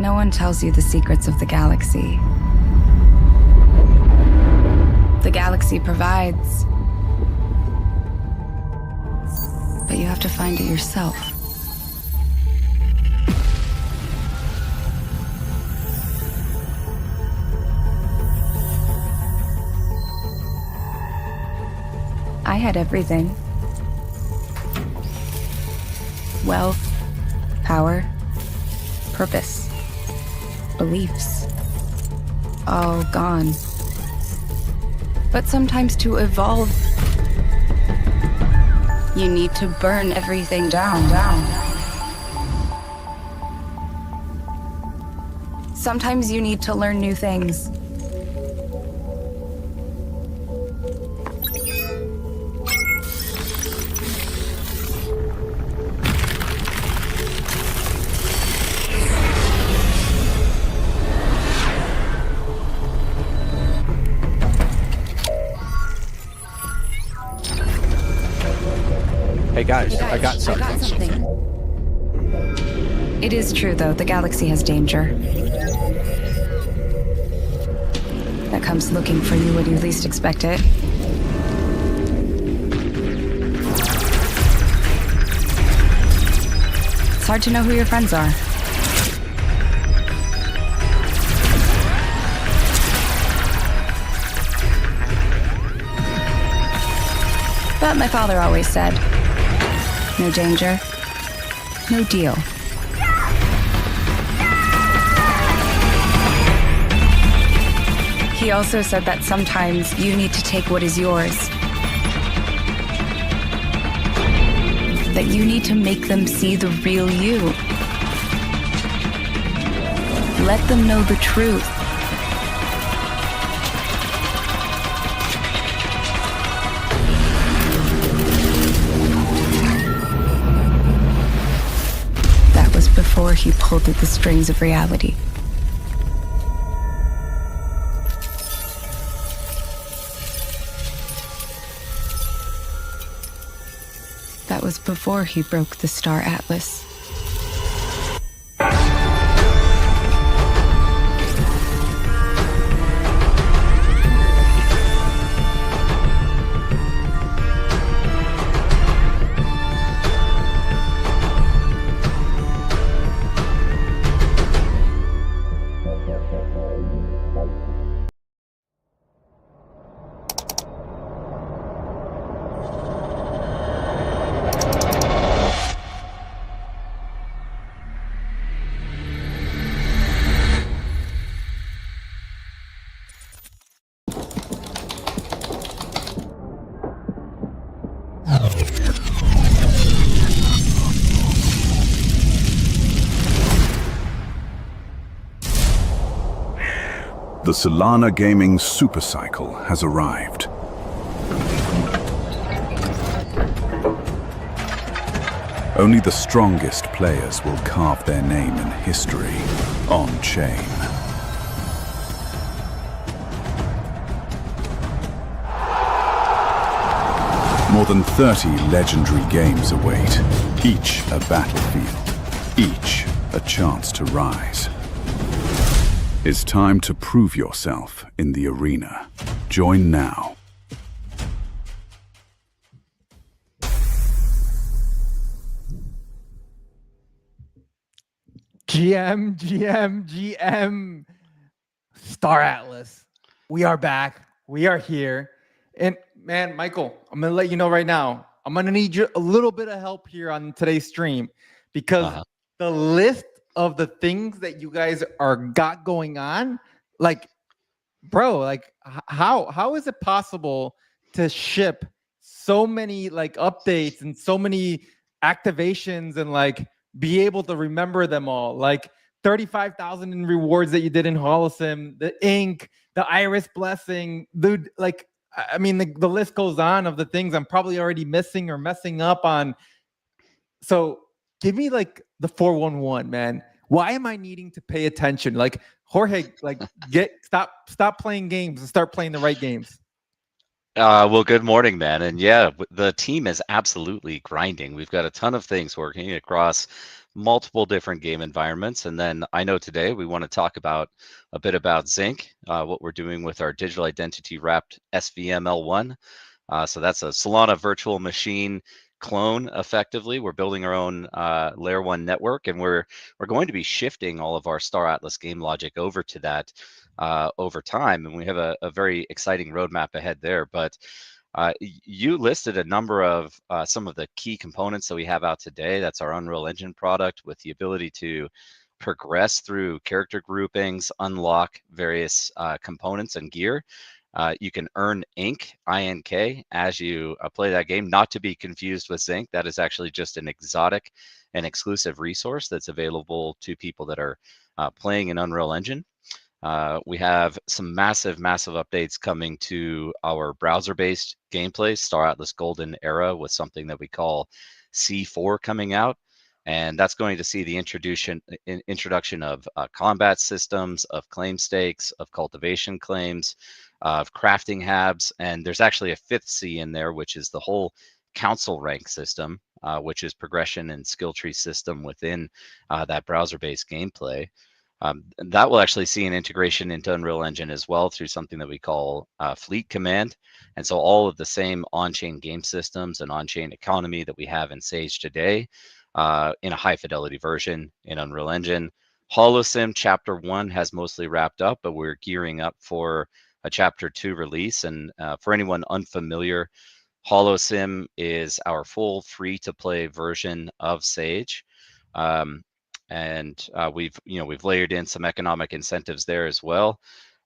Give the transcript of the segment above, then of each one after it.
No one tells you the secrets of the galaxy. The galaxy provides, but you have to find it yourself. I had everything. Wealth, power, purpose, beliefs, all gone. But sometimes to evolve, you need to burn everything down. Sometimes you need to learn new things. Hey guys, I got something. It is true, though, the galaxy has danger. That comes looking for you when you least expect it. It's hard to know who your friends are. But my father always said, no danger, no deal. He also said that sometimes you need to take what is yours. That you need to make them see the real you. Let them know the truth. That was before he pulled at the strings of reality. That was before he broke the Star Atlas. The Solana Gaming Supercycle has arrived. Only the strongest players will carve their name in history on-chain. More than 30 legendary games await, each a battlefield, each a chance to rise. It's time to prove yourself in the arena. Join now. GM, Star Atlas. We are back. We are here. And man, Michael, I'm going to let you know right now, I'm going to need a little bit of help here on today's stream because the list of the things that you guys got going on, like, bro, like how is it possible to ship so many like updates and so many activations and like be able to remember them all? Like 35,000 in rewards that you did in Holosim, the ink, the Iris blessing, dude, like, I mean, the list goes on of the things I'm probably already missing or messing up on. So give me like the 411, man. Why am I needing to pay attention? Like Jorge, like stop playing games and start playing the right games. Well, good morning, man. And yeah, the team is absolutely grinding. We've got a ton of things working across multiple different game environments. And then I know today we want to talk about a bit about Zink, what we're doing with our digital identity wrapped SVML1. So that's a Solana virtual machine clone effectively. We're building our own layer 1 network, and we're going to be shifting all of our Star Atlas game logic over to that over time, and we have a very exciting roadmap ahead there. But you listed a number of some of the key components that we have out today. That's our Unreal Engine product with the ability to progress through character groupings, unlock various components and gear. You can earn Ink, INK, as you play that game, not to be confused with Zink. That is actually just an exotic and exclusive resource that's available to people that are playing in Unreal Engine. We have some massive updates coming to our browser-based gameplay, Star Atlas Golden Era, with something that we call C4 coming out. And that's going to see the introduction of combat systems, of claim stakes, of cultivation claims, of crafting habs. And there's actually a 5th C in there, which is the whole council rank system, which is progression and skill tree system within that browser-based gameplay. That will actually see an integration into Unreal Engine as well through something that we call Fleet Command. And so all of the same on-chain game systems and on-chain economy that we have in Sage today in a high fidelity version in Unreal Engine. HoloSim Chapter 1 has mostly wrapped up, but we're gearing up for a Chapter 2 release. And for anyone unfamiliar, HoloSim is our full free-to-play version of Sage. And we've layered in some economic incentives there as well.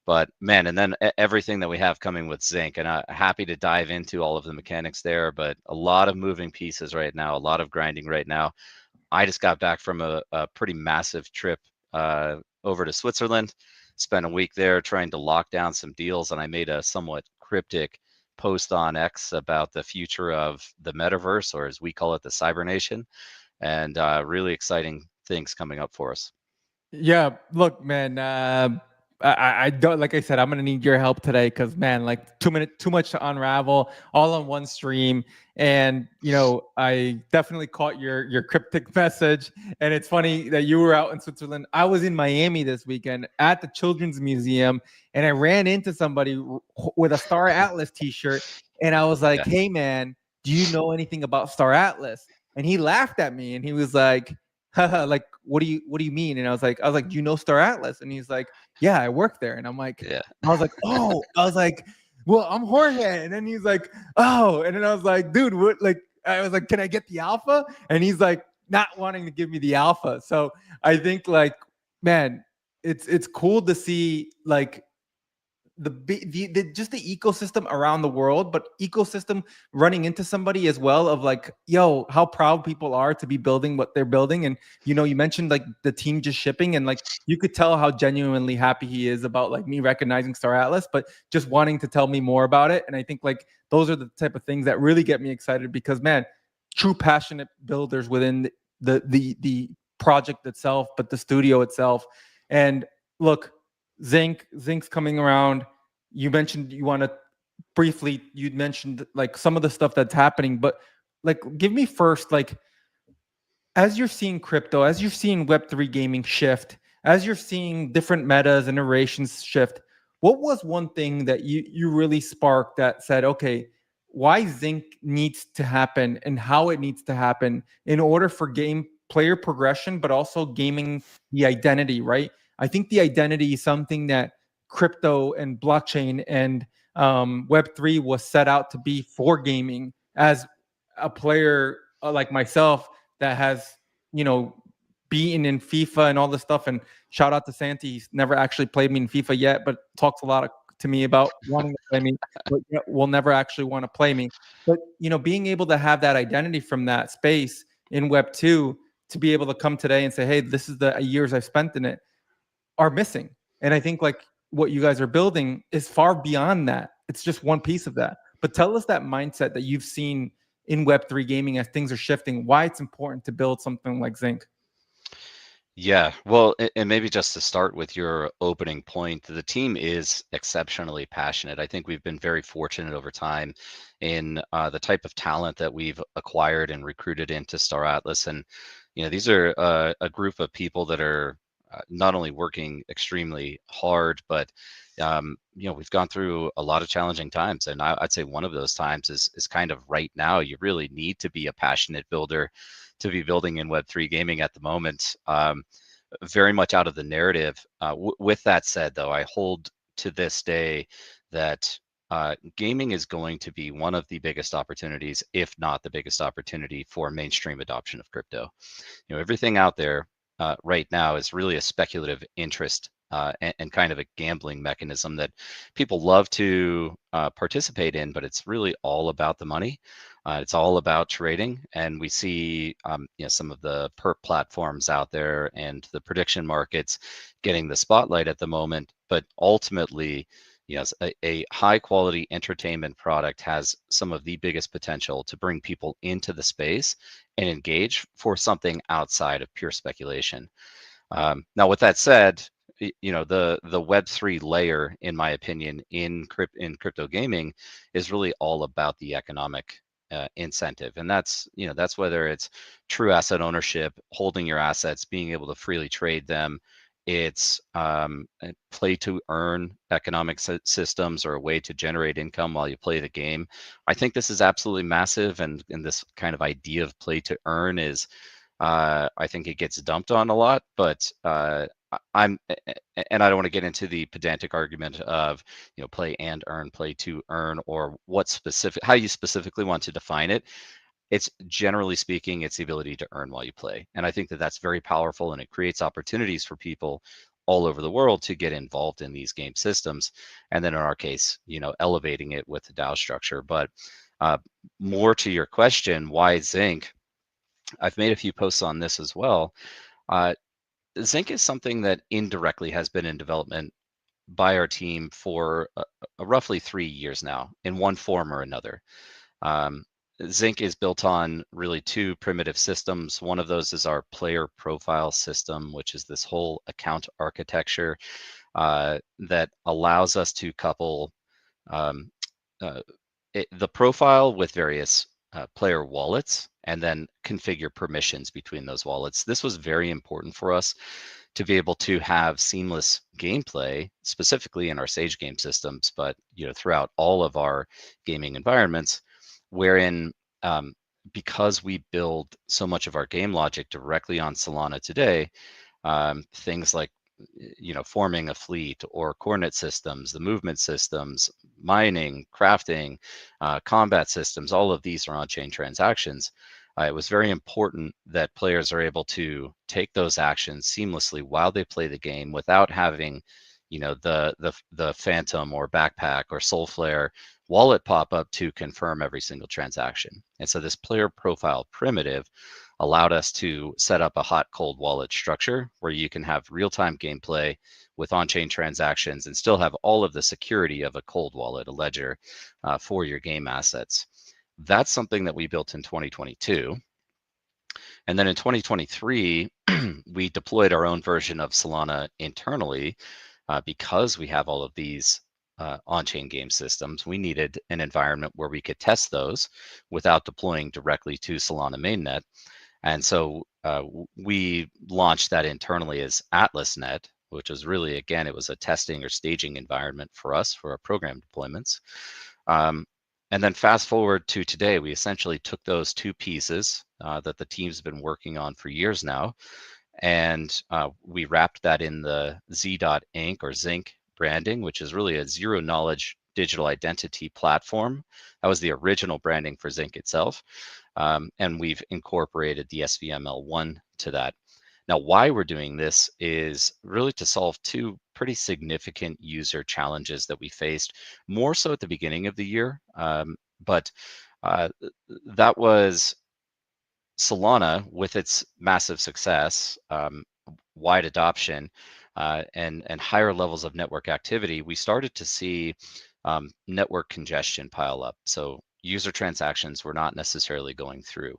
But man, and then everything that we have coming with Zink, and happy to dive into all of the mechanics there, but a lot of moving pieces right now, a lot of grinding right now. I just got back from a pretty massive trip over to Switzerland, spent a week there trying to lock down some deals, and I made a somewhat cryptic post on X about the future of the metaverse, or as we call it, the Cybernation, and really exciting things coming up for us. Yeah, look, man. I don't, like I said, I'm gonna need your help today because, man, like too much to unravel all on one stream. And I definitely caught your cryptic message. And it's funny that you were out in Switzerland. I was in Miami this weekend at the Children's Museum, and I ran into somebody with a Star Atlas T-shirt, and I was like, "Hey, man, do you know anything about Star Atlas?" And he laughed at me, and he was like, "Haha, like, what do you mean?" And I was like, "Do you know Star Atlas?" And he's like, "Yeah, I work there." And I'm like, Yeah. I was like, "Oh," I was like, "Well, I'm Jorge." And then he's like, "Oh," and then I was like, "Dude, what?" Like, I was like, "Can I get the alpha?" And he's like, not wanting to give me the alpha. So I think, like, man, it's cool to see, like, the just the ecosystem around the world, but ecosystem running into somebody as well of like, yo, how proud people are to be building what they're building. And you mentioned like the team just shipping, and like you could tell how genuinely happy he is about like me recognizing Star Atlas, but just wanting to tell me more about it. And I think like those are the type of things that really get me excited because, man, true passionate builders within the project itself, but the studio itself. And look, Zink's coming around. You mentioned you want to briefly, you'd mentioned like some of the stuff that's happening, but like give me first, like, as you're seeing crypto, as you're seeing Web3 gaming shift, as you're seeing different metas and iterations shift, what was one thing that you really sparked that said, okay, why Zink needs to happen and how it needs to happen in order for game player progression, but also gaming the identity, right? I think the identity is something that crypto and blockchain and Web3 was set out to be for gaming. As a player like myself that has, beaten in FIFA and all this stuff, and shout out to Santi, he's never actually played me in FIFA yet, but talks a lot to me about wanting to play me, but will never actually want to play me. But, being able to have that identity from that space in Web2 to be able to come today and say, hey, this is the years I've spent in it, are missing. And I think like what you guys are building is far beyond that. It's just one piece of that. But tell us that mindset that you've seen in Web3 gaming as things are shifting, why it's important to build something like Zink. Yeah, well, and maybe just to start with your opening point, the team is exceptionally passionate. I think we've been very fortunate over time in the type of talent that we've acquired and recruited into Star Atlas. And these are a group of people that are not only working extremely hard, but we've gone through a lot of challenging times, and I'd say one of those times is kind of right now. You really need to be a passionate builder to be building in Web3 gaming at the moment. Very much out of the narrative. With that said, though, I hold to this day that gaming is going to be one of the biggest opportunities, if not the biggest opportunity, for mainstream adoption of crypto. Everything out there right now is really a speculative interest and kind of a gambling mechanism that people love to participate in, but it's really all about the money. It's all about trading, and we see some of the perp platforms out there and the prediction markets getting the spotlight at the moment. But ultimately, yes, a high quality entertainment product has some of the biggest potential to bring people into the space and engage for something outside of pure speculation. Now, with that said, the Web3 layer, in my opinion, in crypto gaming, is really all about the economic incentive, and that's whether it's true asset ownership, holding your assets, being able to freely trade them. It's play to earn economic systems, or a way to generate income while you play the game. I think this is absolutely massive, and this kind of idea of play to earn is, I think it gets dumped on a lot, but and I don't want to get into the pedantic argument of play and earn, play to earn, or how you specifically want to define it. It's generally speaking, it's the ability to earn while you play, and I think that that's very powerful, and it creates opportunities for people all over the world to get involved in these game systems, and then in our case, elevating it with the DAO structure. But more to your question, why Zink? I've made a few posts on this as well. Zink is something that indirectly has been in development by our team for roughly 3 years now, in one form or another. Zink is built on really two primitive systems. One of those is our player profile system, which is this whole account architecture that allows us to couple the profile with various player wallets, and then configure permissions between those wallets. This was very important for us to be able to have seamless gameplay, specifically in our Sage game systems, but throughout all of our gaming environments, wherein because we build so much of our game logic directly on Solana today, things like forming a fleet or coordinate systems, the movement systems, mining, crafting, combat systems, all of these are on-chain transactions. It was very important that players are able to take those actions seamlessly while they play the game, without having the Phantom or Backpack or Soulflare wallet pop up to confirm every single transaction. And so this player profile primitive allowed us to set up a hot cold wallet structure where you can have real-time gameplay with on-chain transactions and still have all of the security of a cold wallet, a ledger, for your game assets. That's something that we built in 2022. And then in 2023, we deployed our own version of Solana internally. Because we have all of these on-chain game systems, we needed an environment where we could test those without deploying directly to Solana mainnet. And so we launched that internally as AtlasNet, which was really, again, it was a testing or staging environment for us for our program deployments. And then fast forward to today, we essentially took those two pieces that the team's been working on for years now, and we wrapped that in the Z.Inc. or Zink branding, which is really a zero knowledge digital identity platform. That was the original branding for Zink itself. And we've incorporated the SVML1 to that. Now, why we're doing this is really to solve two pretty significant user challenges that we faced, more so at the beginning of the year. But that was Solana, with its massive success, wide adoption, and higher levels of network activity. We started to see network congestion pile up. So user transactions were not necessarily going through.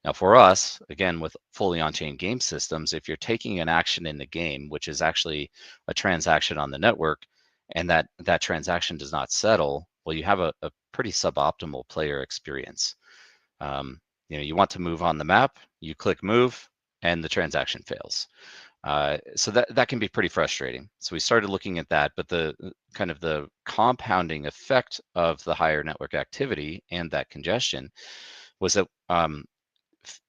Now, for us, again, with fully on-chain game systems, if you're taking an action in the game, which is actually a transaction on the network, and that transaction does not settle, well, you have a pretty suboptimal player experience. You want to move on the map, you click move, and the transaction fails. So that can be pretty frustrating. So we started looking at that, but the kind of the compounding effect of the higher network activity and that congestion was that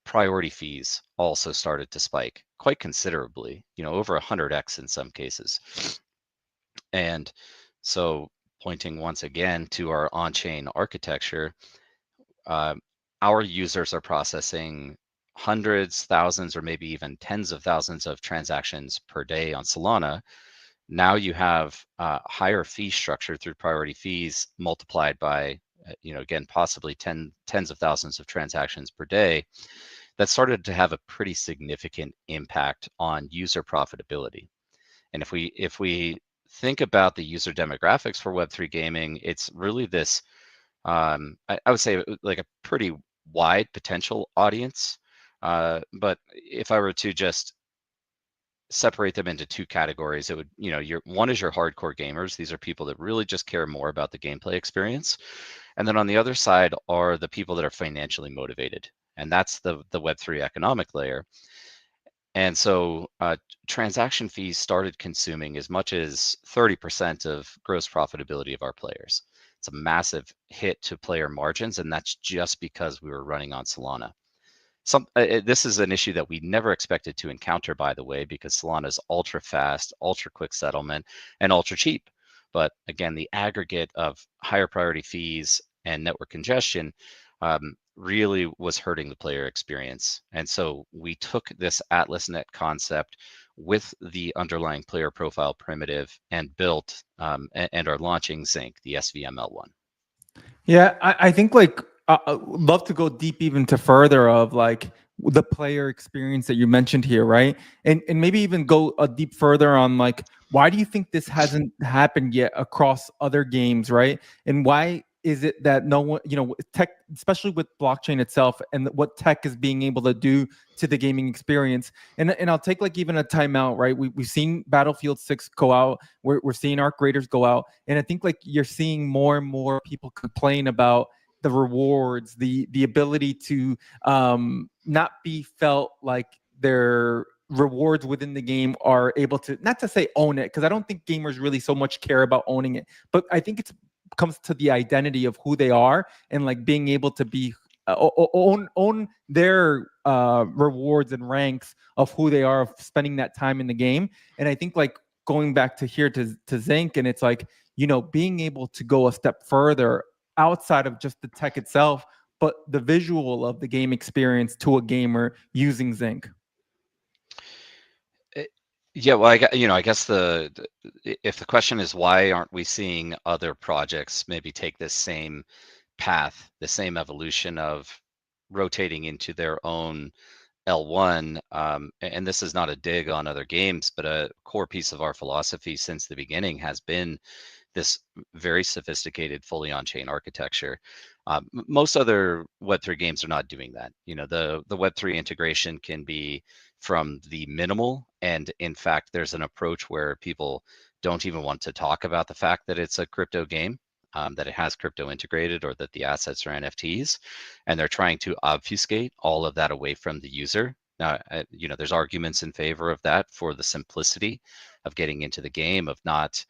priority fees also started to spike quite considerably, over 100x in some cases. And so pointing once again to our on-chain architecture, our users are processing hundreds, thousands, or maybe even tens of thousands of transactions per day on Solana. Now you have higher fee structure through priority fees multiplied by, again, possibly tens of thousands of transactions per day. That started to have a pretty significant impact on user profitability. And if we think about the user demographics for Web3 gaming, it's really this, I would say, like a pretty wide potential audience. But if I were to just separate them into two categories, it would, one is your hardcore gamers. These are people that really just care more about the gameplay experience. And then on the other side are the people that are financially motivated. And that's the Web3 economic layer. And so transaction fees started consuming as much as 30% of gross profitability of our players. It's a massive hit to player margins, and that's just because we were running on Solana. This is an issue that we never expected to encounter, by the way, because Solana is ultra fast, ultra quick settlement, and ultra cheap. But again, the aggregate of higher priority fees and network congestion really was hurting the player experience. And so we took this AtlasNet concept with the underlying player profile primitive and built and are launching Zink, the SVML1. Yeah, I think like love to go deep even to further of like the player experience that you mentioned here, right? And maybe even go a deep further on like why do you think this hasn't happened yet across other games, right? And why is it that no one, tech, especially with blockchain itself and what tech is being able to do to the gaming experience? And I'll take like even a timeout, right? We've seen Battlefield 6 go out. We're seeing Arc Raiders go out. And I think like you're seeing more and more people complain about the rewards, the ability to not be felt like their rewards within the game are able to, not to say own it, because I don't think gamers really so much care about owning it, but I think it's comes to the identity of who they are and like being able to be own their rewards and ranks of who they are, of spending that time in the game. And I think like going back to here to Zink, and it's like, being able to go a step further outside of just the tech itself, but the visual of the game experience to a gamer using Zink. Yeah, well, I guess if the question is why aren't we seeing other projects maybe take this same path, the same evolution of rotating into their own L1, and this is not a dig on other games, but a core piece of our philosophy since the beginning has been this very sophisticated, fully on-chain architecture. Most other Web3 games are not doing that. The Web3 integration can be from the minimal, and in fact, there's an approach where people don't even want to talk about the fact that it's a crypto game, that it has crypto integrated, or that the assets are NFTs, and they're trying to obfuscate all of that away from the user. Now, there's arguments in favor of that for the simplicity of getting into the game, of not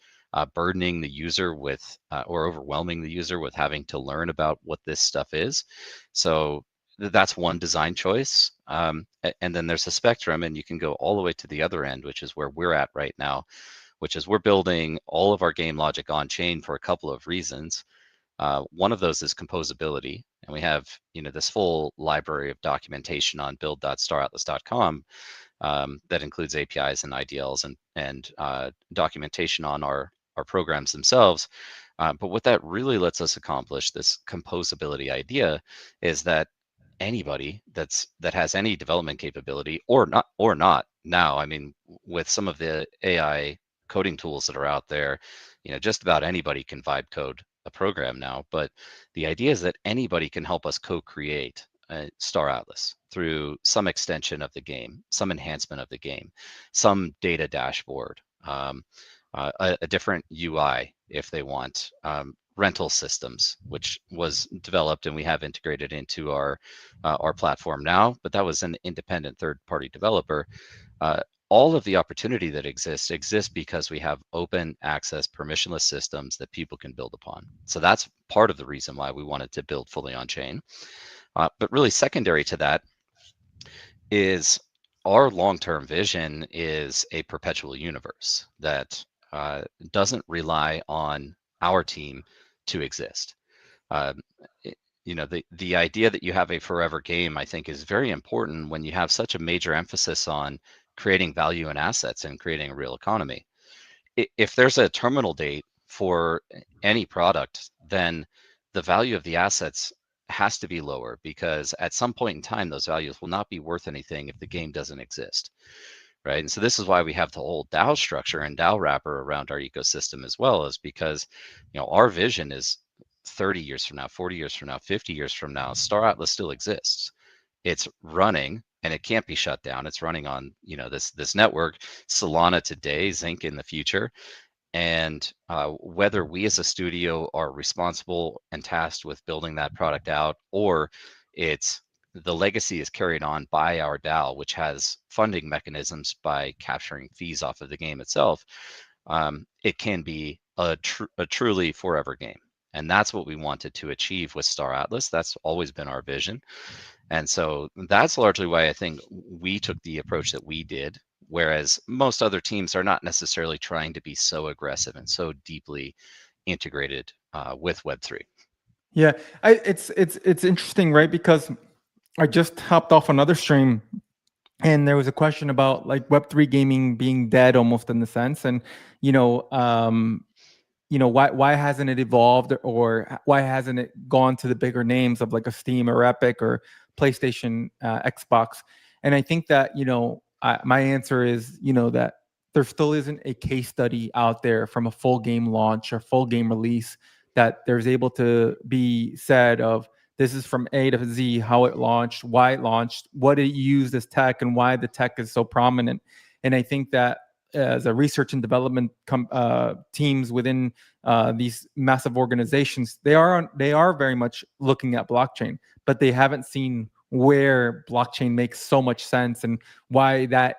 burdening the user with or overwhelming the user with having to learn about what this stuff is. So that's one design choice. And then there's a spectrum, and you can go all the way to the other end, which is where we're at right now, which is we're building all of our game logic on chain for a couple of reasons. One of those is composability, and we have this full library of documentation on build.staratlas.com that includes APIs and IDLs and documentation on our programs themselves. But what that really lets us accomplish, this composability idea, is that anybody that has any development capability or not now, I mean, with some of the AI coding tools that are out there, just about anybody can vibe code a program now. But the idea is that anybody can help us co-create Star Atlas through some extension of the game, some enhancement of the game, some data dashboard, a different UI if they want, rental systems, which was developed and we have integrated into our platform now. But that was an independent third-party developer. All of the opportunity that exists because we have open access, permissionless systems that people can build upon. So that's part of the reason why we wanted to build fully on chain. But really secondary to that is our long-term vision is a perpetual universe that doesn't rely on our team to exist. You know, the idea that you have a forever game, I think, is very important when you have such a major emphasis on creating value and assets and creating a real economy. If there's a terminal date for any product, then the value of the assets has to be lower, because at some point in time, those values will not be worth anything if the game doesn't exist, right? And so this is why we have the whole DAO structure and DAO wrapper around our ecosystem as well, is because, you know, our vision is 30 years from now, 40 years from now, 50 years from now, Star Atlas still exists. It's running and it can't be shut down. It's running on, you know, this network, Solana today, Zink in the future. And whether we as a studio are responsible and tasked with building that product out, or it's the legacy is carried on by our DAO, which has funding mechanisms by capturing fees off of the game itself, it can be a truly forever game. And that's what we wanted to achieve with Star Atlas. That's always been our vision. And so that's largely why I think we took the approach that we did, whereas most other teams are not necessarily trying to be so aggressive and so deeply integrated with Web3. Yeah, it's interesting, right? Because I just hopped off another stream, and there was a question about like Web3 gaming being dead almost in the sense, and why hasn't it evolved, or why hasn't it gone to the bigger names of like a Steam or Epic or PlayStation, Xbox? And I think that my answer is that there still isn't a case study out there from a full game launch or full game release that there's able to be said of this is from A to Z, how it launched, why it launched, what it used as tech, and why the tech is so prominent. And I think that as a research and development teams within these massive organizations, they are very much looking at blockchain, but they haven't seen where blockchain makes so much sense and why that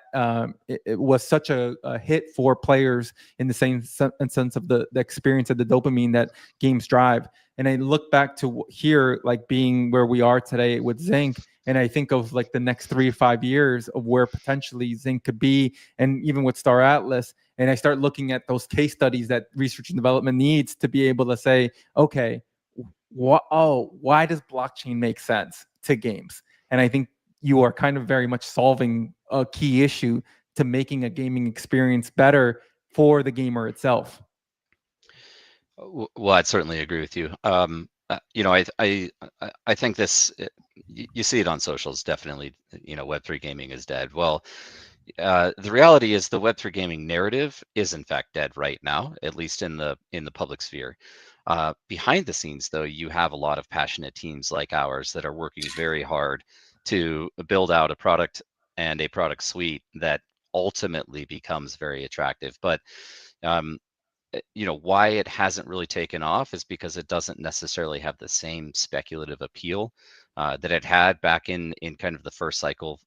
it was such a hit for players in the same sense of the experience of the dopamine that games drive. And I look back to here, like being where we are today with Zink, and I think of like the next 3 to 5 years of where potentially Zink could be, and even with Star Atlas. And I start looking at those case studies that research and development needs to be able to say, okay, why does blockchain make sense to games? And I think you are kind of very much solving a key issue to making a gaming experience better for the gamer itself. Well, I'd certainly agree with you. I think this, you see it on socials, definitely, Web3 gaming is dead. Well, the reality is the Web3 gaming narrative is in fact dead right now, at least in the public sphere. Behind the scenes, though, you have a lot of passionate teams like ours that are working very hard to build out a product and a product suite that ultimately becomes very attractive. But why it hasn't really taken off is because it doesn't necessarily have the same speculative appeal that it had back in kind of the first cycle,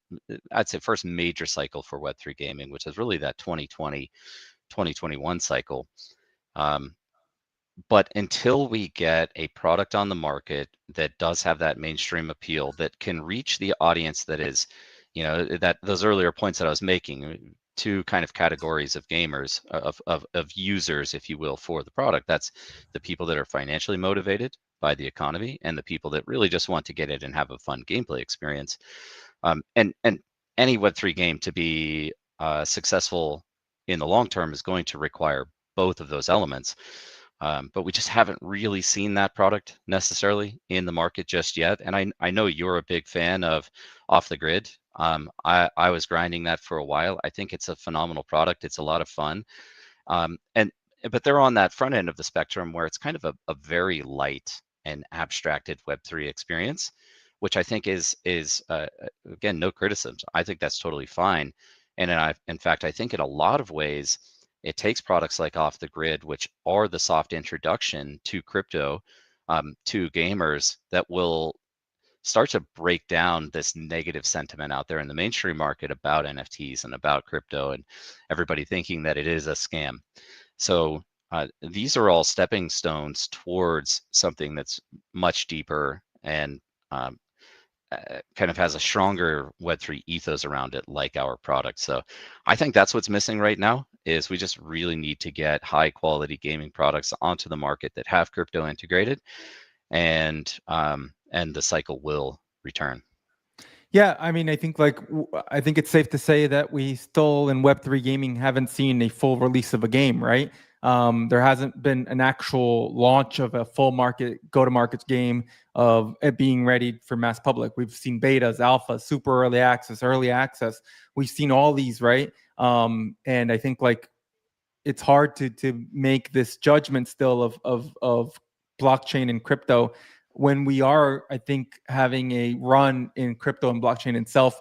I'd say first major cycle for Web3 gaming, which is really that 2020, 2021 cycle. But until we get a product on the market that does have that mainstream appeal, that can reach the audience that is, that those earlier points that I was making, two kind of categories of gamers, of users, if you will, for the product. That's the people that are financially motivated by the economy, and the people that really just want to get it and have a fun gameplay experience. And any Web3 game to be successful in the long term is going to require both of those elements. But we just haven't really seen that product necessarily in the market just yet. And I know you're a big fan of Off the Grid. I was grinding that for a while. I think it's a phenomenal product. It's a lot of fun. But they're on that front end of the spectrum where it's kind of a very light and abstracted Web3 experience, which I think is again, no criticisms. I think that's totally fine. And in fact, I think in a lot of ways, it takes products like Off the Grid, which are the soft introduction to crypto, to gamers, that will start to break down this negative sentiment out there in the mainstream market about NFTs and about crypto, and everybody thinking that it is a scam. So these are all stepping stones towards something that's much deeper and kind of has a stronger Web3 ethos around it, like our product. So I think that's what's missing right now, is we just really need to get high quality gaming products onto the market that have crypto integrated, and the cycle will return. Yeah, I mean, I think I think it's safe to say that we still in Web3 gaming haven't seen a full release of a game, right? There hasn't been an actual launch of a full market go-to-market game of it being ready for mass public. We've seen betas, alpha, super early access. We've seen all these, right? And I think it's hard to make this judgment still of blockchain and crypto when we are, I think, having a run in crypto and blockchain itself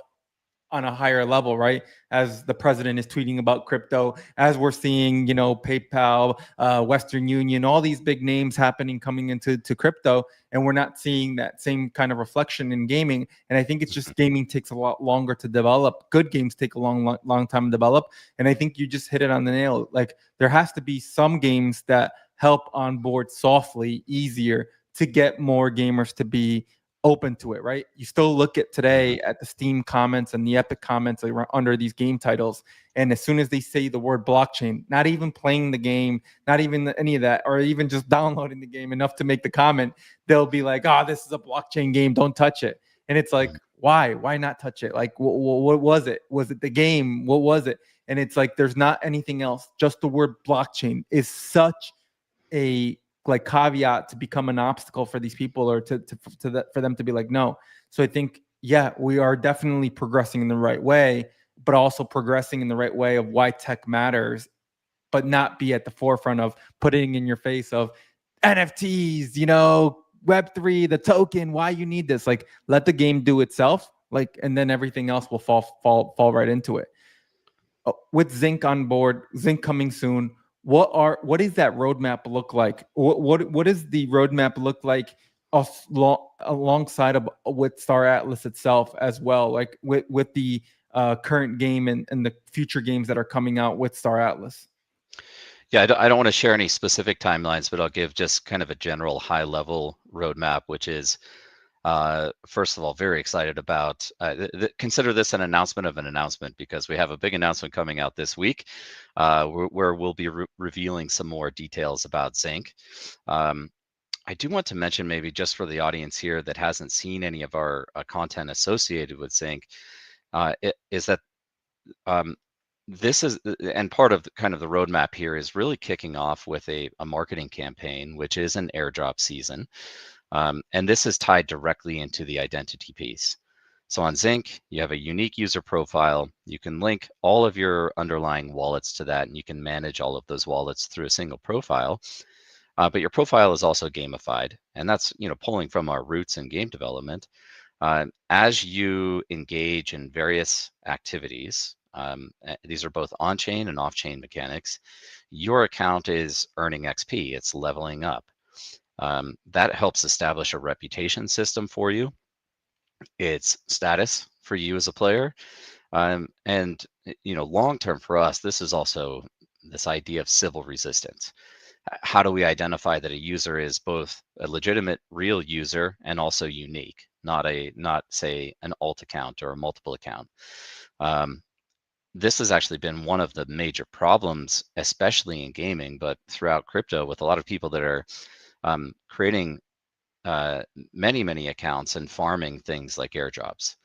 on a higher level, right? As the president is tweeting about crypto, as we're seeing, PayPal, Western Union, all these big names coming into crypto, and we're not seeing that same kind of reflection in gaming. And I think it's just gaming takes a lot longer to develop. Good games take a long time to develop. And I think you just hit it on the nail. Like, there has to be some games that help onboard softly, easier, to get more gamers to be open to it, right? You still look at today at the Steam comments and the Epic comments under these game titles, and as soon as they say the word blockchain, not even playing the game, not even any of that, or even just downloading the game enough to make the comment, they'll be like, "Oh, this is a blockchain game, don't touch it." And it's like, why not touch it? Like, what was it? Was it the game? What was it? And it's like, there's not anything else. Just the word blockchain is such a caveat to become an obstacle for these people, or for them to be like, no. So I think, yeah, we are definitely progressing in the right way, but also progressing in the right way of why tech matters, but not be at the forefront of putting in your face of NFTs, Web3, the token, why you need this. Like, let the game do itself, and then everything else will fall right into it. With Zink on board, Zink coming soon, what does that roadmap look like? What does the roadmap look like alongside with Star Atlas itself as well, like with the current game and the future games that are coming out with Star Atlas? Yeah, I don't want to share any specific timelines, but I'll give just kind of a general high level roadmap, which is, first of all, very excited about, consider this an announcement of an announcement, because we have a big announcement coming out this week, where we'll be revealing some more details about Zink. I do want to mention, maybe just for the audience here that hasn't seen any of our content associated with Zink, is that this is, and part of kind of the roadmap here is really kicking off with a marketing campaign, which is an airdrop season. And this is tied directly into the identity piece. So on Zink, you have a unique user profile. You can link all of your underlying wallets to that, and you can manage all of those wallets through a single profile. But your profile is also gamified, and that's pulling from our roots in game development. As you engage in various activities, these are both on-chain and off-chain mechanics, your account is earning XP, it's leveling up. That helps establish a reputation system for you. It's status for you as a player. And long term for us, this is also this idea of civil resistance. How do we identify that a user is both a legitimate real user and also unique, not say an alt account or a multiple account? This has actually been one of the major problems, especially in gaming, but throughout crypto, with a lot of people that are creating many accounts and farming things like airdrops.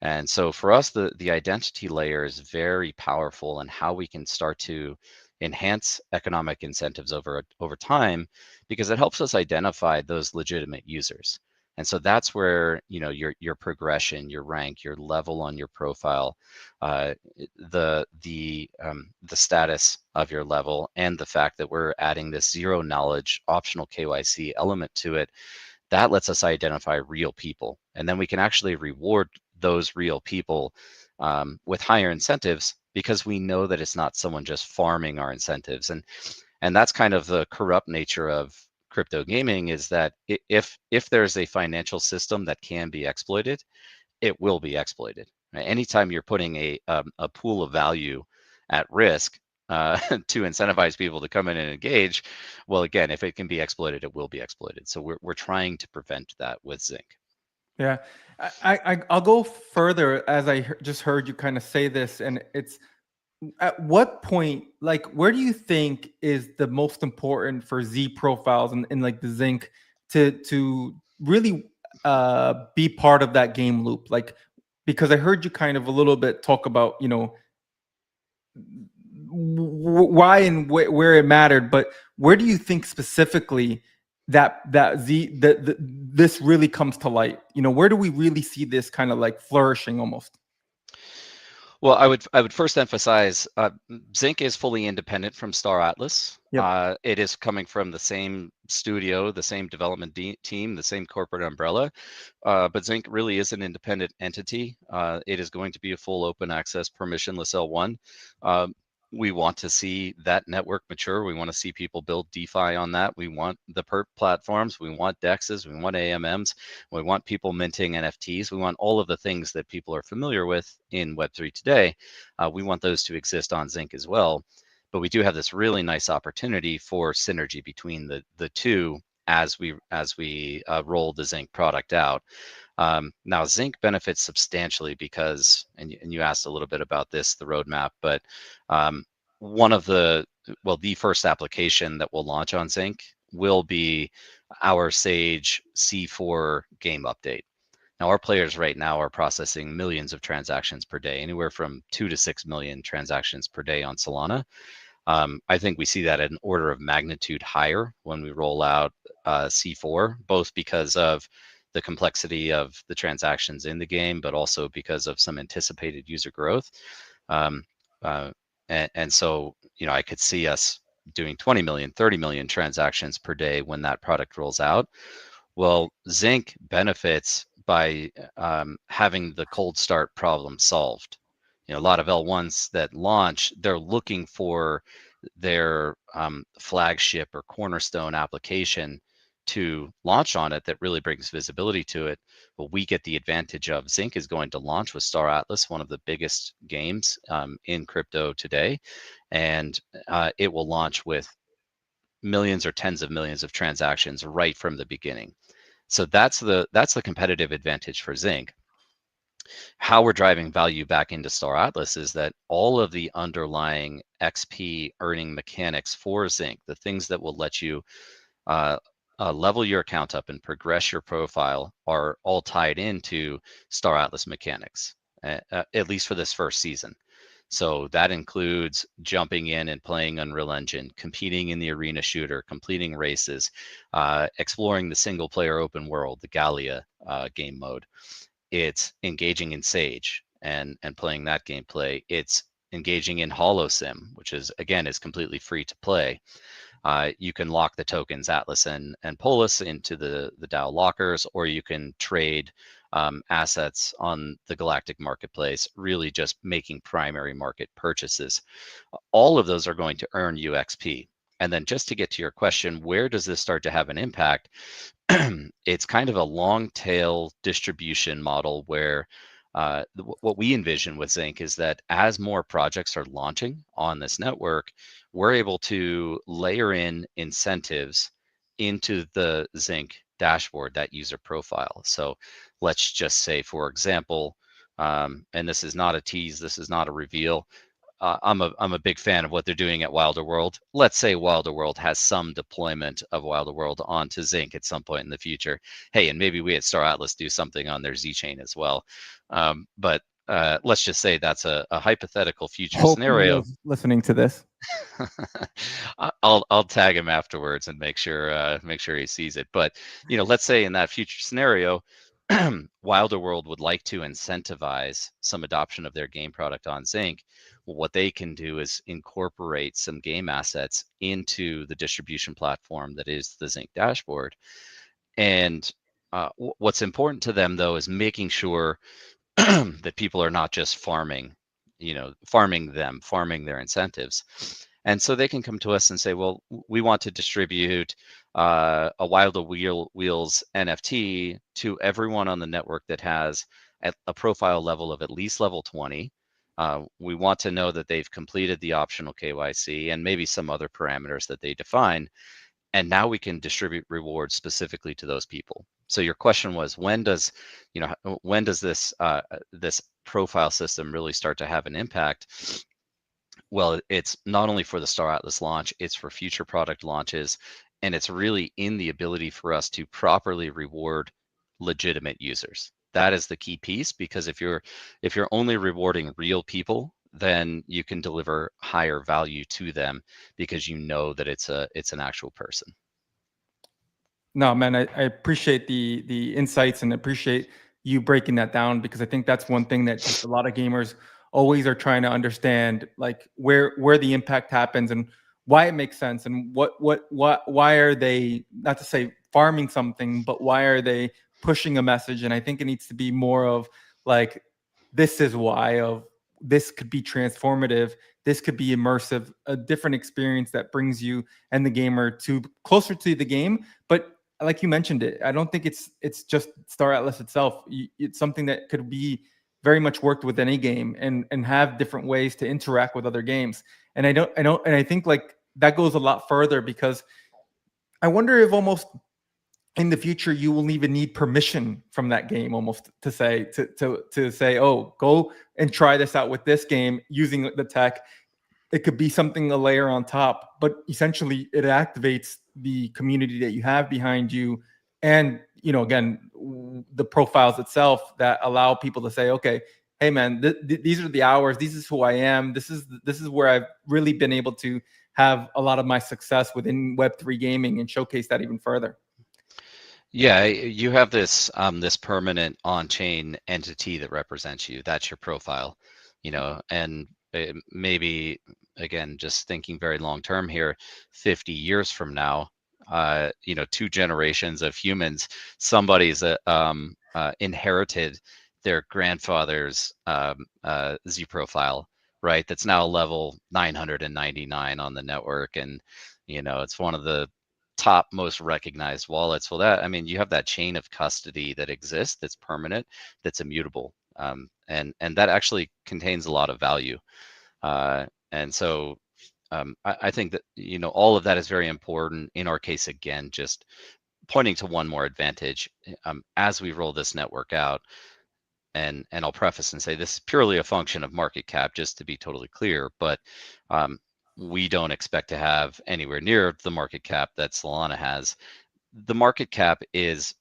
And so for us, the identity layer is very powerful in how we can start to enhance economic incentives over time, because it helps us identify those legitimate users. And so that's where your progression, your rank, your level on your profile, the status of your level, and the fact that we're adding this zero knowledge optional KYC element to it, that lets us identify real people, and then we can actually reward those real people with higher incentives because we know that it's not someone just farming our incentives. And that's kind of the corrupt nature of crypto gaming, is that if there's a financial system that can be exploited, it will be exploited. Right? Anytime you're putting a pool of value at risk to incentivize people to come in and engage, well, again, if it can be exploited, it will be exploited. So we're trying to prevent that with Zink. Yeah, I'll go further as I just heard you kind of say this, and it's at what point, like, where do you think is the most important for Z profiles and like the Zink to really be part of that game loop? Like, because I heard you kind of a little bit talk about, you know, why and where it mattered, but where do you think specifically that this really comes to light? You know, where do we really see this kind of like flourishing almost? Well, I would first emphasize Zink is fully independent from Star Atlas. Yep. It is coming from the same studio, the same development team, the same corporate umbrella. But Zink really is an independent entity. It is going to be a full open access permissionless L1. We want to see that network mature. We want to see people build DeFi on that. We want the perp platforms. We want DEXs. We want AMMs. We want people minting NFTs. We want all of the things that people are familiar with in Web3 today. We want those to exist on Zink as well. But we do have this really nice opportunity for synergy between the two as we roll the Zink product out. Now, Zink benefits substantially because, and you asked a little bit about this, the roadmap, but one of the first application that will launch on Zink will be our Sage C4 game update. Now, our players right now are processing millions of transactions per day, anywhere from 2 to 6 million transactions per day on Solana. I think we see that at an order of magnitude higher when we roll out C4, both because of the complexity of the transactions in the game, but also because of some anticipated user growth. And so, you know, I could see us doing 20 million, 30 million transactions per day when that product rolls out. Well, Zink benefits by having the cold start problem solved. You know, a lot of L1s that launch, they're looking for their flagship or cornerstone application to launch on it that really brings visibility to it. But we get the advantage of Zink is going to launch with Star Atlas, one of the biggest games in crypto today. And it will launch with millions or tens of millions of transactions right from the beginning. So that's the competitive advantage for Zink. How we're driving value back into Star Atlas is that all of the underlying XP earning mechanics for Zink, the things that will let you level your account up and progress your profile, are all tied into Star Atlas mechanics, at least for this first season. So that includes jumping in and playing Unreal Engine, competing in the arena shooter, completing races, exploring the single player open world, the Gallia game mode. It's engaging in Sage and playing that gameplay. It's engaging in HoloSim, which is completely free to play. You can lock the tokens Atlas and Polis into the DAO lockers, or you can trade assets on the Galactic Marketplace, really just making primary market purchases. All of those are going to earn you XP. And then just to get to your question, where does this start to have an impact? It's kind of a long tail distribution model where what we envision with Zink is that as more projects are launching on this network, we're able to layer in incentives into the Zink dashboard, that user profile. So let's just say, for example, and this is not a tease, this is not a reveal. I'm a big fan of what they're doing at Wilder World. Let's say Wilder World has some deployment of Wilder World onto Zink at some point in the future. Hey, and maybe we at Star Atlas do something on their Z chain as well. But let's just say that's a hypothetical future scenario. Listening to this. I'll tag him afterwards and make sure he sees it. But you know, let's say in that future scenario, Wilder World would like to incentivize some adoption of their game product on Zink. What they can do is incorporate some game assets into the distribution platform that is the Zink dashboard. And what's important to them, though, is making sure that people are not just farming farming their incentives. And so they can come to us and say, well, we want to distribute a Wild Wheels NFT to everyone on the network that has a profile level of at least level 20. We want to know that they've completed the optional KYC and maybe some other parameters that they define. And now we can distribute rewards specifically to those people. So your question was, when does this this profile system really start to have an impact? Well, it's not only for the Star Atlas launch, it's for future product launches, and it's really in the ability for us to properly reward legitimate users. That is the key piece, because if you're only rewarding real people, then you can deliver higher value to them because you know that it's an actual person. No, man, I appreciate the insights and appreciate you breaking that down, because I think that's one thing that just a lot of gamers always are trying to understand, like where the impact happens and why it makes sense, and why are they, not to say farming something, but why are they pushing a message. And I think it needs to be more of like, this is why, of this could be transformative, this could be immersive, a different experience that brings you and the gamer to closer to the game. But like you mentioned it, I don't think it's just Star Atlas itself. It's something that could be very much worked with any game and have different ways to interact with other games. And I think like that goes a lot further, because I wonder if almost in the future you will even need permission from that game almost to say oh, go and try this out with this game using the tech. It could be something, a layer on top, but essentially it activates the community that you have behind you. And, again, the profiles itself that allow people to say, okay, hey man, these are the hours, this is who I am. This is where I've really been able to have a lot of my success within Web3 gaming and showcase that even further. Yeah, you have this this permanent on-chain entity that represents you. That's your profile, and maybe, again, just thinking very long term here, 50 years from now, 2 generations of humans, somebody's inherited their grandfather's Z profile, right? That's now level 999 on the network, and it's one of the top most recognized wallets. Well, you have that chain of custody that exists, that's permanent, that's immutable, and that actually contains a lot of value. And so I think that all of that is very important. In our case, again, just pointing to one more advantage as we roll this network out. And I'll preface and say this is purely a function of market cap, just to be totally clear. But we don't expect to have anywhere near the market cap that Solana has. The market cap is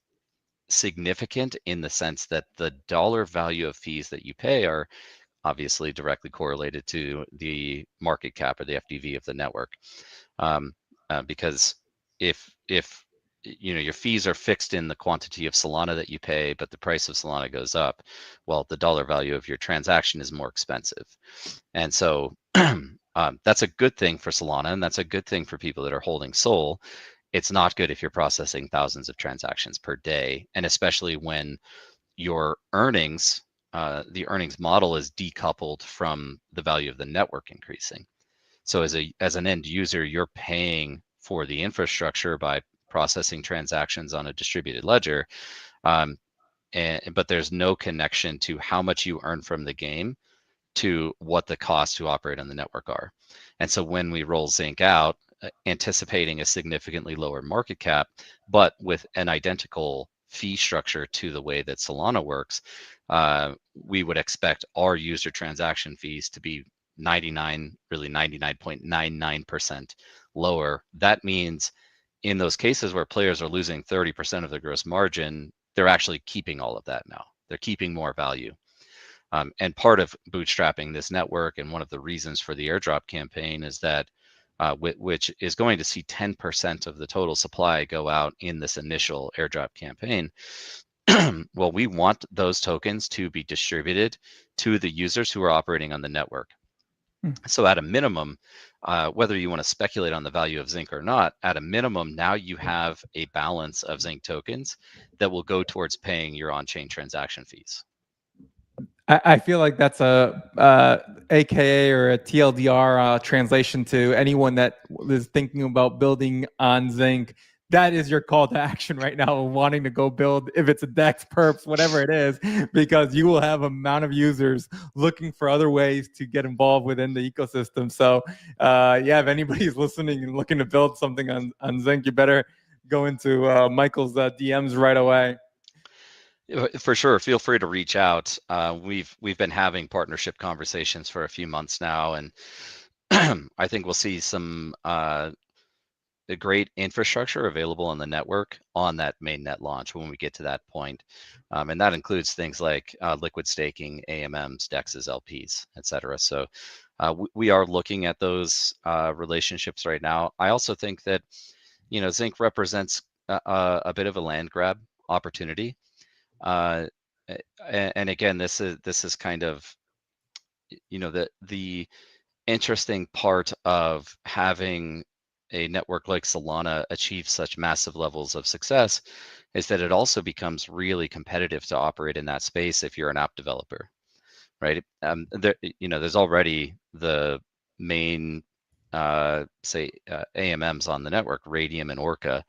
significant in the sense that the dollar value of fees that you pay are obviously directly correlated to the market cap or the FDV of the network. Because if your fees are fixed in the quantity of Solana that you pay, but the price of Solana goes up, well, the dollar value of your transaction is more expensive. And so that's a good thing for Solana, and that's a good thing for people that are holding SOL. It's not good if you're processing thousands of transactions per day, and especially when your earnings, the earnings model is decoupled from the value of the network increasing. So as an end user, you're paying for the infrastructure by processing transactions on a distributed ledger, but there's no connection to how much you earn from the game to what the costs to operate on the network are. And so when we roll Zink out, anticipating a significantly lower market cap, but with an identical fee structure to the way that Solana works, we would expect our user transaction fees to be 99.99% lower. That means in those cases where players are losing 30% of their gross margin, they're actually keeping all of that now. They're keeping more value. And part of bootstrapping this network, and one of the reasons for the airdrop campaign, is that which is going to see 10% of the total supply go out in this initial airdrop campaign. Well, we want those tokens to be distributed to the users who are operating on the network. So at a minimum, whether you want to speculate on the value of Zink or not, at a minimum, now you have a balance of Zink tokens that will go towards paying your on-chain transaction fees. I feel like that's a AKA or a TLDR translation to anyone that is thinking about building on Zink. That is your call to action right now, wanting to go build, if it's a Dex, Perps, whatever it is, because you will have amount of users looking for other ways to get involved within the ecosystem. So yeah, if anybody's listening and looking to build something on Zink, you better go into Michael's DMs right away. For sure, feel free to reach out. We've been having partnership conversations for a few months now, and I think we'll see some the great infrastructure available on the network on that mainnet launch when we get to that point. And that includes things like liquid staking, AMMs, DEXs, LPs, et cetera. So we are looking at those relationships right now. I also think that, Zink represents a bit of a land grab opportunity. And again, this is kind of, the interesting part of having a network like Solana achieve such massive levels of success is that it also becomes really competitive to operate in that space if you're an app developer, right? There's already the main, AMMs on the network, Radium and Orca.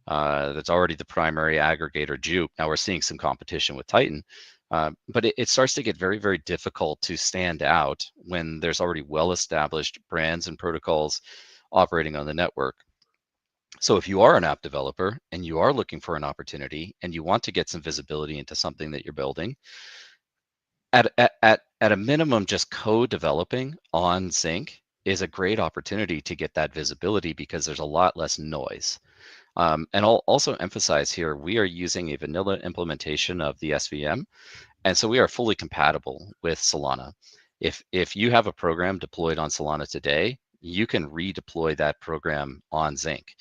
That's already the primary aggregator Juke. Now we're seeing some competition with Titan, but it starts to get very, very difficult to stand out when there's already well-established brands and protocols operating on the network. So if you are an app developer and you are looking for an opportunity and you want to get some visibility into something that you're building, at a minimum, just co-developing on Zink is a great opportunity to get that visibility because there's a lot less noise. And I'll also emphasize here, we are using a vanilla implementation of the SVM, and so we are fully compatible with Solana. If you have a program deployed on Solana today, you can redeploy that program on Zink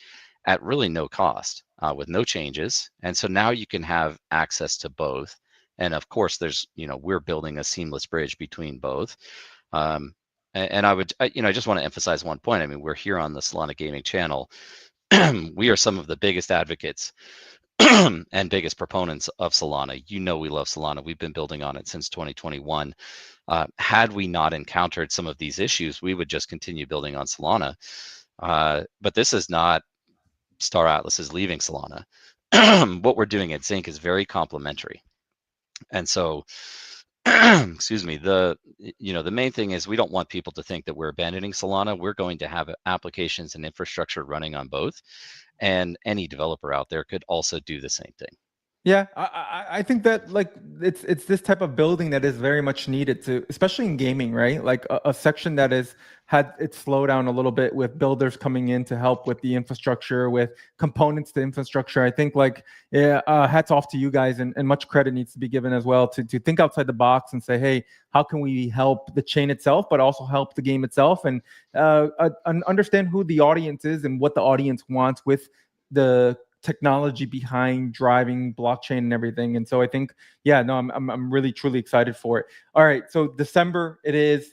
at really no cost, with no changes. And so now you can have access to both. And of course, we're building a seamless bridge between both. And I just want to emphasize one point. I mean, we're here on the Solana Gaming channel. We are some of the biggest advocates and biggest proponents of Solana. We love Solana. We've been building on it since 2021. Had we not encountered some of these issues, we would just continue building on Solana. But this is not Star Atlas is leaving Solana. What we're doing at Zink is very complementary. And so, excuse me, the main thing is we don't want people to think that we're abandoning Solana. We're going to have applications and infrastructure running on both. And any developer out there could also do the same thing. Yeah, I think that like it's this type of building that is very much needed to, especially in gaming, right? Like a section that is had its slow down a little bit with builders coming in to help with the infrastructure, with components to infrastructure. I think like hats off to you guys, and much credit needs to be given as well to think outside the box and say, hey, how can we help the chain itself, but also help the game itself, and understand who the audience is and what the audience wants with the technology behind driving blockchain and everything. And so I think, yeah, no, I'm really truly excited for it. All right, so December it is.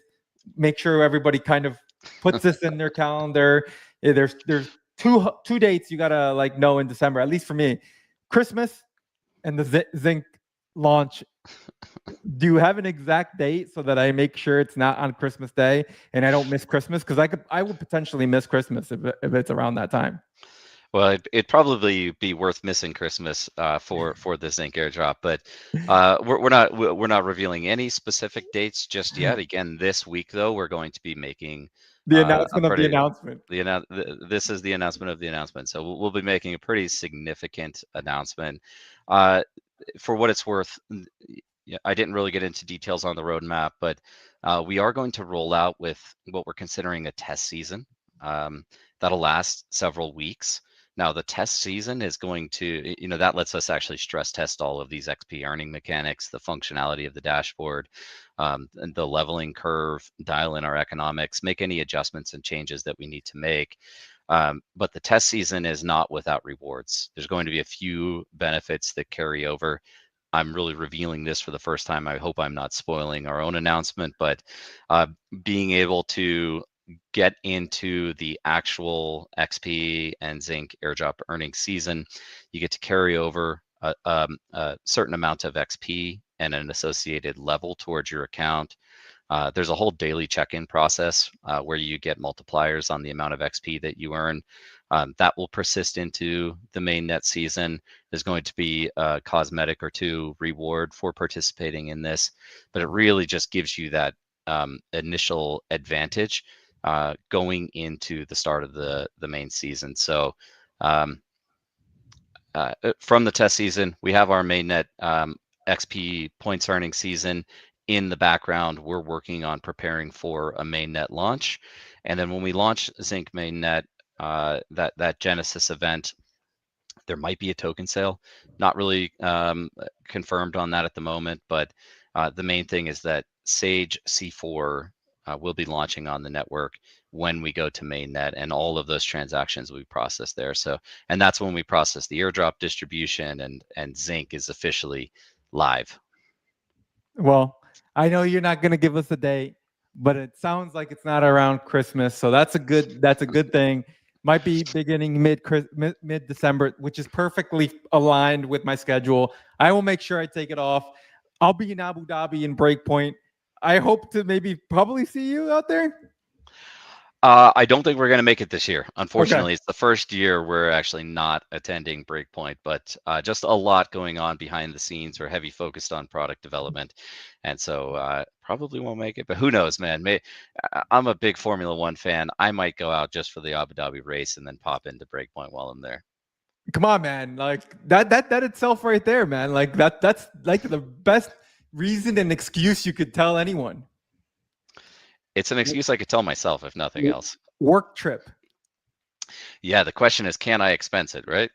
Make sure everybody kind of puts this in their calendar. There's two dates you gotta like know in December, at least for me: Christmas and the Zink launch. Do you have an exact date so that I make sure it's not on Christmas Day and I don't miss Christmas? Because I would potentially miss Christmas if it's around that time. Well, it'd probably be worth missing Christmas for the Zink airdrop, but we're not revealing any specific dates just yet. Again, this week though, we're going to be making the announcement of the announcement. This is the announcement of the announcement. So we'll be making a pretty significant announcement. For what it's worth, I didn't really get into details on the roadmap, but we are going to roll out with what we're considering a test season. That'll last several weeks. Now, the test season is going to, that lets us actually stress test all of these XP earning mechanics, the functionality of the dashboard, and the leveling curve, dial in our economics, make any adjustments and changes that we need to make. But the test season is not without rewards. There's going to be a few benefits that carry over. I'm really revealing this for the first time. I hope I'm not spoiling our own announcement, but being able to get into the actual XP and Zink airdrop earning season, you get to carry over a certain amount of XP and an associated level towards your account. There's a whole daily check-in process where you get multipliers on the amount of XP that you earn. That will persist into the main net season. There's going to be a cosmetic or two reward for participating in this, but it really just gives you that initial advantage going into the start of the main season. So from the test season, we have our mainnet XP points earning season in the background. We're working on preparing for a mainnet launch, and then when we launch Zink mainnet, that Genesis event, there might be a token sale. Not really confirmed on that at the moment, but the main thing is that Sage C4 will be launching on the network when we go to mainnet, and all of those transactions we process there. So, and that's when we process the airdrop distribution, and Zink is officially live. Well, I know you're not going to give us a date, but it sounds like it's not around Christmas, so that's a good thing. Might be beginning mid December, which is perfectly aligned with my schedule. I will make sure I take it off. I'll be in Abu Dhabi in Breakpoint. I hope to probably see you out there. I don't think we're going to make it this year. Unfortunately, It's the first year we're actually not attending Breakpoint, but just a lot going on behind the scenes. We're heavy focused on product development, and so probably won't make it. But who knows, man? I'm a big Formula One fan. I might go out just for the Abu Dhabi race and then pop into Breakpoint while I'm there. Come on, man! Like that itself right there, man. Like that's like the best reason and excuse you could tell anyone. It's an excuse I could tell myself, if nothing else. Work trip. Yeah, the question is, can I expense it, right?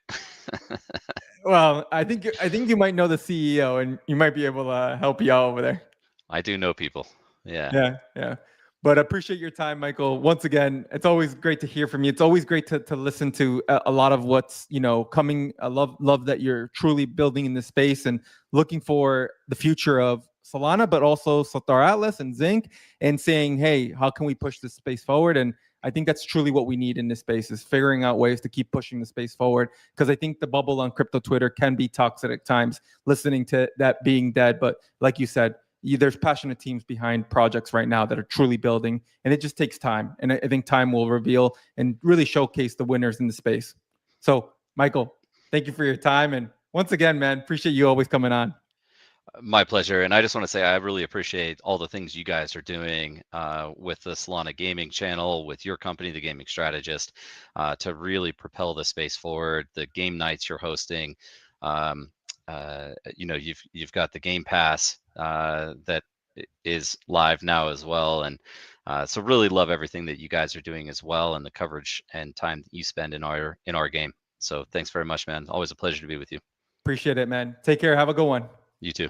Well, I think you might know the CEO, and you might be able to help you out over there. I do know people. Yeah. Yeah. But I appreciate your time, Michael. Once again, it's always great to hear from you. It's always great to listen to a lot of what's coming. I love that you're truly building in this space and looking for the future of Solana, but also Star Atlas and Zink, and saying, hey, how can we push this space forward? And I think that's truly what we need in this space, is figuring out ways to keep pushing the space forward, because I think the bubble on crypto Twitter can be toxic at times, listening to that being dead. But like you said, there's passionate teams behind projects right now that are truly building, and it just takes time. And I think time will reveal and really showcase the winners in the space. So, Michael, thank you for your time. And once again, man, appreciate you always coming on. My pleasure. And I just want to say I really appreciate all the things you guys are doing with the Solana Gaming channel, with your company, The Gaming Strategist, to really propel the space forward. The game nights you're hosting, you've got the Game Pass that is live now as well, and so really love everything that you guys are doing as well, and the coverage and time that you spend in our game. So thanks very much, man. Always a pleasure to be with you. Appreciate it, man. Take care. Have a good one. You too.